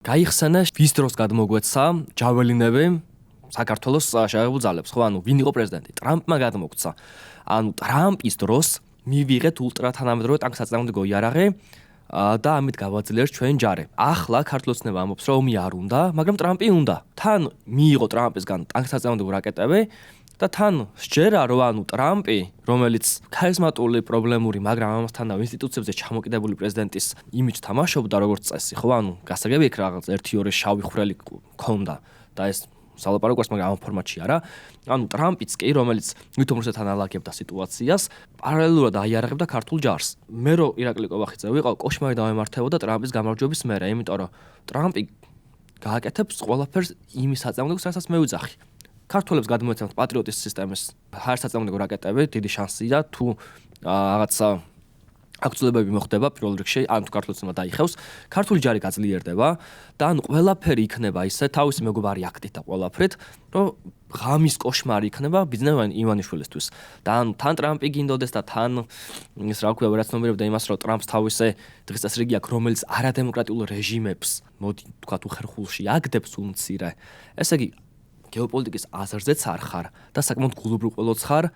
გაიხსენა ვის დროს გადმოგვეცა ჯაველინები საქართველოს შეერთებულ ძალებს, ხო, ანუ ვინ იყო პრეზიდენტი? ტრამპმა გადმოგცა. ანუ ტრამპის დროს მივიღეთ ულტრათანამედროვე ტანკსაწინააღმდეგო იარაღი და ამით გავაძლიერეთ ჩვენ ჯარი. ახლა ქართლოცნება ამბობს, რომ ომი არ უნდა, მაგრამ ტრამპი უნდა. თან მიიღო ტრამპისგან ტანკსაწინააღმდეგო რაკეტები და თან სჯერა, რომ ანუ ტრამპი, რომელიც ქარიზმატული, პრობლემური, მაგრამ ამასთანავე ინსტიტუციებზე ჩამოკიდებული პრეზიდენტის იმიჯს თამაშობდა როგორც წესი, ხო, ანუ გასაგები იქ რაღაც 1-2 შავი ხვრელი ქონდა და ეს სალაპარაკოს, მაგრამ ამ ფორმატში არა. ანუ ტრამპიც კი, რომელიც ვითომროსად ანალოგებდა სიტუაციას, პარალელურად აიარაღებდა ქართულ ჯარს. მე რო ირაკლი კობახიძე ვიყავ, კოშმარი დავემართებოდა ტრამპის გამარჯვების მერე, იმიტომ რომ ტრამპი გააკეთებს ყველაფერს იმის საწინააღმდეგოს, რასაც მე ვიძახი. ქართველებს გადმოეცემთ პატრიოტის სისტემის საერთაშორისო რაკეტები, დიდი შანსია თუ რაღაცა აქცულებები მოხდება პირველ რიგში, ან თუ ქართულოცნება დაიხევს, ქართული ჯარი გაძლიერდება და ან ყველაფერი იქნება ისე თავისი მეგობარი აქტით და ყველაფრით, რომ ღამის კოშმარი იქნება ბიზნესმენ ივანიშვილისთვის. და ან თან ტრამპი გინდოდეს და თან ის რა ქვია, რაც ნომერებდა იმას, რომ ტრამპს თავისი დღის წესრიგი აქვს, რომელიც არადემოკრატიულ რეჟიმებს, მოდი თქვათ უხერხულში აგდებს უმცირე. ესე იგი გეოპოლიტიკის აზრზეც არ ხარ და საკმაოდ გულუბრყვილოც ხარ.